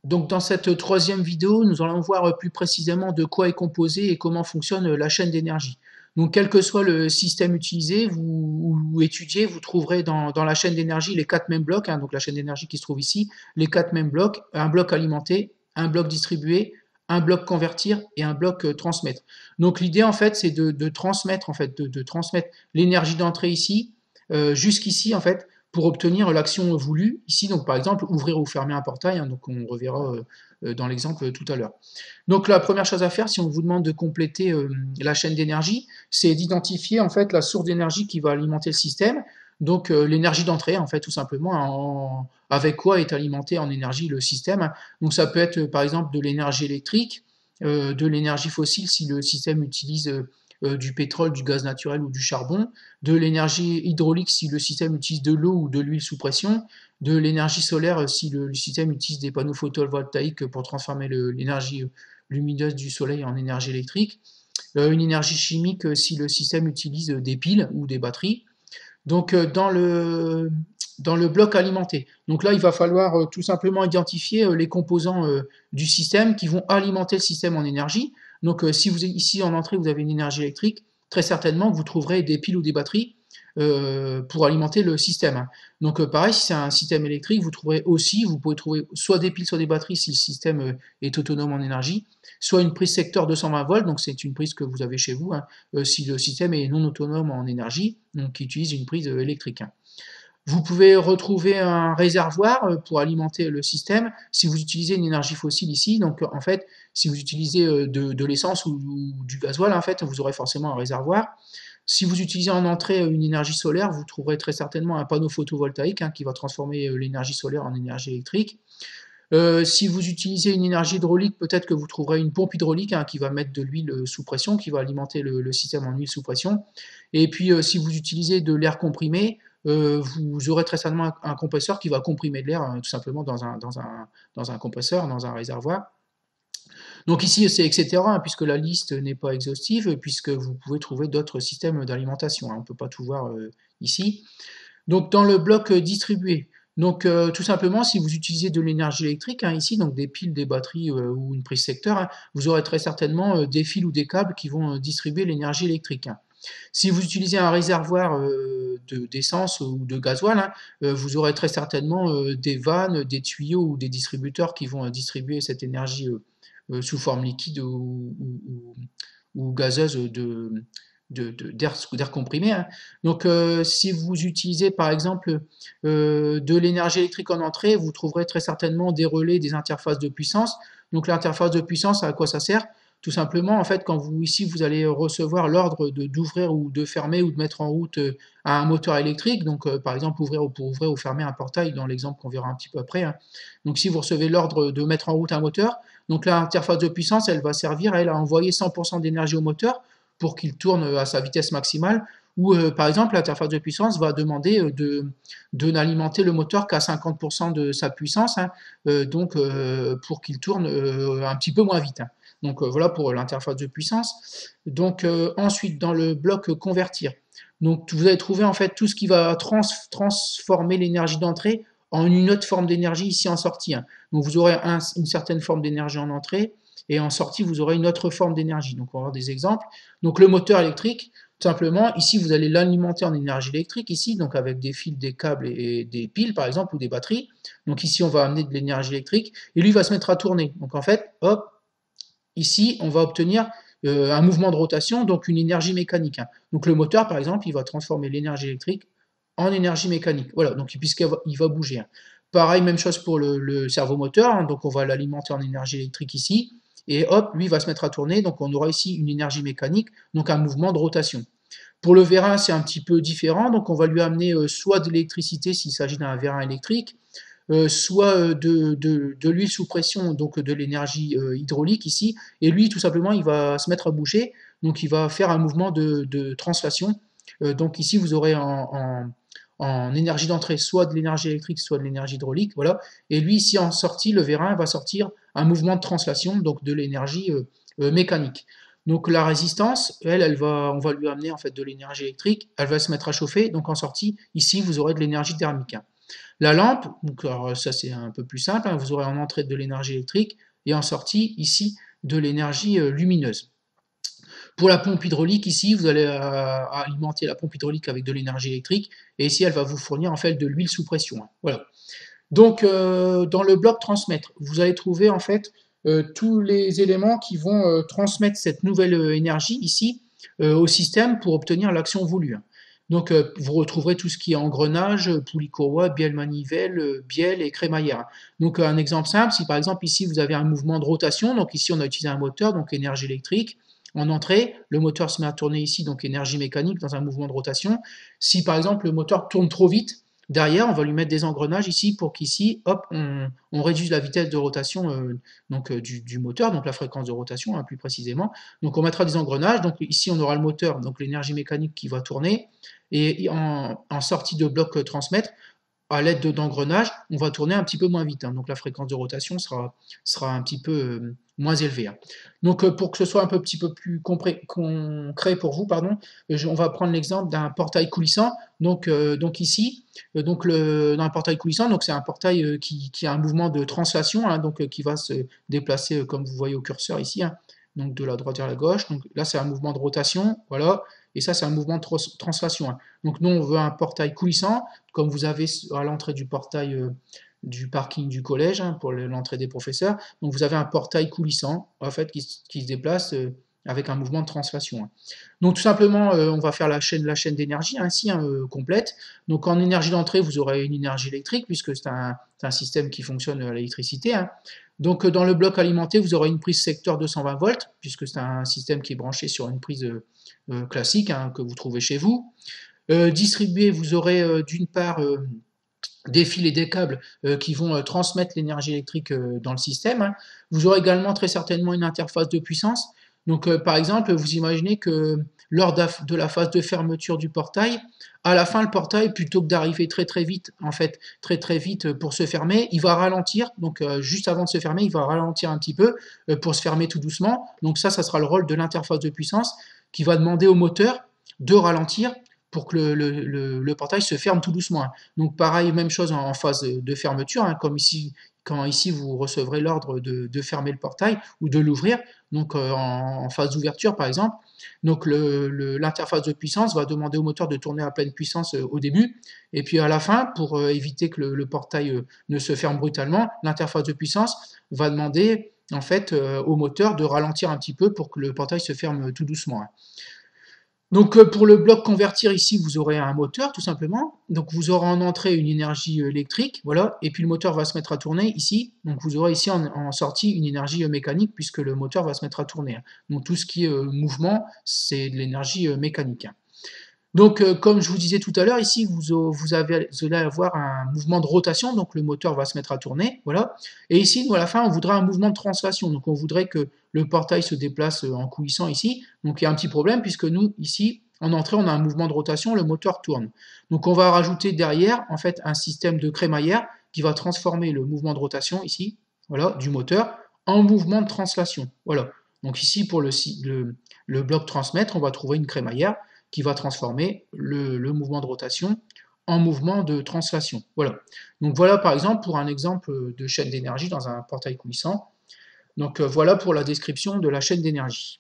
Donc dans cette troisième vidéo, nous allons voir plus précisément de quoi est composée et comment fonctionne la chaîne d'énergie. Donc quel que soit le système utilisé ou étudié, vous trouverez dans la chaîne d'énergie les quatre mêmes blocs, donc la chaîne d'énergie qui se trouve ici, les quatre mêmes blocs, un bloc alimenté, un bloc distribué, un bloc convertir et un bloc transmettre. Donc l'idée en fait c'est de transmettre de transmettre l'énergie d'entrée ici jusqu'ici en fait pour obtenir l'action voulue. Ici, donc par exemple, ouvrir ou fermer un portail, donc on reverra dans l'exemple tout à l'heure. Donc la première chose à faire, si on vous demande de compléter la chaîne d'énergie, c'est d'identifier en fait la source d'énergie qui va alimenter le système. Donc l'énergie d'entrée, en fait, tout simplement, avec quoi est alimenté en énergie le système. Donc ça peut être par exemple de l'énergie électrique, de l'énergie fossile si le système utilise du pétrole, du gaz naturel ou du charbon, de l'énergie hydraulique si le système utilise de l'eau ou de l'huile sous pression, de l'énergie solaire si le système utilise des panneaux photovoltaïques pour transformer l'énergie lumineuse du soleil en énergie électrique, une énergie chimique si le système utilise des piles ou des batteries. Donc dans le bloc alimenté. Donc là, il va falloir tout simplement identifier les composants du système qui vont alimenter le système en énergie. Donc si vous ici en entrée, vous avez une énergie électrique, très certainement vous trouverez des piles ou des batteries pour alimenter le système. Donc pareil, si c'est un système électrique, vous trouverez aussi, vous pouvez trouver soit des piles, soit des batteries si le système est autonome en énergie, soit une prise secteur 220 volts, donc c'est une prise que vous avez chez vous, si le système est non autonome en énergie, donc qui utilise une prise électrique. Vous pouvez retrouver un réservoir pour alimenter le système si vous utilisez une énergie fossile ici. Donc en fait, si vous utilisez de l'essence ou du gasoil, en fait, vous aurez forcément un réservoir. Si vous utilisez en entrée une énergie solaire, vous trouverez très certainement un panneau photovoltaïque qui va transformer l'énergie solaire en énergie électrique. Si vous utilisez une énergie hydraulique, peut-être que vous trouverez une pompe hydraulique qui va mettre de l'huile sous pression, qui va alimenter le système en huile sous pression. Et puis si vous utilisez de l'air comprimé, vous aurez très certainement un compresseur qui va comprimer de l'air tout simplement dans un compresseur, dans un réservoir. Donc ici c'est etc. Puisque la liste n'est pas exhaustive, puisque vous pouvez trouver d'autres systèmes d'alimentation. On ne peut pas tout voir ici. Donc dans le bloc distribué, donc tout simplement si vous utilisez de l'énergie électrique ici, donc des piles, des batteries ou une prise secteur, vous aurez très certainement des fils ou des câbles qui vont distribuer l'énergie électrique. Si vous utilisez un réservoir d'essence ou de gasoil, vous aurez très certainement des vannes, des tuyaux ou des distributeurs qui vont distribuer cette énergie sous forme liquide ou gazeuse d'air comprimé. Donc si vous utilisez par exemple de l'énergie électrique en entrée, vous trouverez très certainement des relais, des interfaces de puissance. Donc l'interface de puissance, à quoi ça sert? Tout simplement, en fait, quand vous allez recevoir l'ordre d'ouvrir ou de fermer ou de mettre en route un moteur électrique, donc par exemple pour ouvrir ou fermer un portail dans l'exemple qu'on verra un petit peu après. Donc si vous recevez l'ordre de mettre en route un moteur, donc l'interface de puissance, elle va servir à envoyer 100% d'énergie au moteur pour qu'il tourne à sa vitesse maximale, ou par exemple l'interface de puissance va demander de n'alimenter le moteur qu'à 50% de sa puissance, donc pour qu'il tourne un petit peu moins vite. Donc voilà pour l'interface de puissance. Donc ensuite dans le bloc convertir, donc vous allez trouver en fait tout ce qui va transformer l'énergie d'entrée en une autre forme d'énergie ici en sortie. Donc vous aurez une certaine forme d'énergie en entrée, et en sortie, vous aurez une autre forme d'énergie. Donc, on va voir des exemples. Donc, le moteur électrique, tout simplement, ici, vous allez l'alimenter en énergie électrique, ici, donc avec des fils, des câbles et des piles, par exemple, ou des batteries. Donc, ici, on va amener de l'énergie électrique, et lui va se mettre à tourner. Donc, en fait, hop, ici, on va obtenir un mouvement de rotation, donc une énergie mécanique. Donc, le moteur, par exemple, il va transformer l'énergie électrique en énergie mécanique. Voilà, donc puisqu'il va bouger. Pareil, même chose pour le servomoteur, donc on va l'alimenter en énergie électrique ici, et hop, lui va se mettre à tourner, donc on aura ici une énergie mécanique, donc un mouvement de rotation. Pour le vérin, c'est un petit peu différent, donc on va lui amener soit de l'électricité s'il s'agit d'un vérin électrique, soit de l'huile sous pression, donc de l'énergie hydraulique ici, et lui tout simplement il va se mettre à bouger, donc il va faire un mouvement de translation. Donc ici vous aurez en énergie d'entrée soit de l'énergie électrique, soit de l'énergie hydraulique, voilà. Et lui, ici en sortie, le vérin va sortir un mouvement de translation, donc de l'énergie mécanique. Donc la résistance, on va lui amener en fait de l'énergie électrique, elle va se mettre à chauffer, donc en sortie, ici, vous aurez de l'énergie thermique. La lampe, donc alors ça c'est un peu plus simple, hein, vous aurez en entrée de l'énergie électrique et en sortie ici de l'énergie lumineuse. Pour la pompe hydraulique, ici, vous allez alimenter la pompe hydraulique avec de l'énergie électrique, et ici, elle va vous fournir en fait de l'huile sous pression, hein. Voilà. Donc, dans le bloc transmettre, vous allez trouver en fait tous les éléments qui vont transmettre cette nouvelle énergie ici au système pour obtenir l'action voulue, hein. Donc, vous retrouverez tout ce qui est engrenage, poulie courroie, bielle manivelle, bielle et crémaillère, hein. Donc, un exemple simple, si par exemple ici vous avez un mouvement de rotation, donc ici on a utilisé un moteur, donc énergie électrique. En entrée, le moteur se met à tourner ici, donc énergie mécanique dans un mouvement de rotation. Si par exemple le moteur tourne trop vite, derrière, on va lui mettre des engrenages ici pour qu'ici, hop, on réduise la vitesse de rotation du moteur, donc la fréquence de rotation hein, plus précisément. Donc on mettra des engrenages, donc ici on aura le moteur, donc l'énergie mécanique qui va tourner, et en sortie de bloc transmettre, à l'aide d'engrenages, on va tourner un petit peu moins vite, hein, donc la fréquence de rotation sera un petit peu moins élevée, hein. Donc pour que ce soit un petit peu plus concret pour vous, pardon, on va prendre l'exemple d'un portail coulissant. Donc ici, dans un portail coulissant, donc c'est un portail qui a un mouvement de translation, hein, donc qui va se déplacer comme vous voyez au curseur ici, hein, donc de la droite vers la gauche. Donc là c'est un mouvement de rotation, voilà, et ça c'est un mouvement de translation, hein. Donc nous on veut un portail coulissant, comme vous avez à l'entrée du portail du parking du collège, hein, pour l'entrée des professeurs. Donc vous avez un portail coulissant en fait qui se déplace avec un mouvement de translation, hein. Donc tout simplement, on va faire la chaîne d'énergie ainsi, hein, complète. Donc en énergie d'entrée, vous aurez une énergie électrique puisque c'est un système qui fonctionne à l'électricité, hein. Donc dans le bloc alimenté, vous aurez une prise secteur 220 volts puisque c'est un système qui est branché sur une prise classique, hein, que vous trouvez chez vous. Distribué, vous aurez d'une part des fils et des câbles qui vont transmettre l'énergie électrique dans le système, hein. Vous aurez également très certainement une interface de puissance. Donc par exemple, vous imaginez que lors de la phase de fermeture du portail, à la fin le portail, plutôt que d'arriver très vite, en fait très vite pour se fermer, il va ralentir. Donc juste avant de se fermer, il va ralentir un petit peu pour se fermer tout doucement. Donc ça sera le rôle de l'interface de puissance qui va demander au moteur de ralentir pour que le portail se ferme tout doucement, hein. Donc pareil, même chose en phase de fermeture, hein, comme ici, quand ici vous recevrez l'ordre de fermer le portail ou de l'ouvrir, donc en phase d'ouverture par exemple. Donc l'interface de puissance va demander au moteur de tourner à pleine puissance au début, et puis à la fin, pour éviter que le portail ne se ferme brutalement, l'interface de puissance va demander en fait au moteur de ralentir un petit peu pour que le portail se ferme tout doucement, hein. Donc pour le bloc convertir ici, vous aurez un moteur tout simplement. Donc vous aurez en entrée une énergie électrique, voilà, et puis le moteur va se mettre à tourner ici. Donc vous aurez ici en sortie une énergie mécanique puisque le moteur va se mettre à tourner, hein. Donc tout ce qui est mouvement, c'est de l'énergie mécanique, hein. Donc, comme je vous disais tout à l'heure, ici, vous allez avoir un mouvement de rotation, donc le moteur va se mettre à tourner, voilà. Et ici, nous, à la fin, on voudrait un mouvement de translation, donc on voudrait que le portail se déplace en coulissant ici. Donc, il y a un petit problème, puisque nous, ici, en entrée, on a un mouvement de rotation, le moteur tourne. Donc, on va rajouter derrière, en fait, un système de crémaillère qui va transformer le mouvement de rotation, ici, voilà, du moteur, en mouvement de translation, voilà. Donc ici, pour le bloc transmettre, on va trouver une crémaillère qui va transformer le mouvement de rotation en mouvement de translation. Voilà. Donc voilà par exemple pour un exemple de chaîne d'énergie dans un portail coulissant. Donc voilà pour la description de la chaîne d'énergie.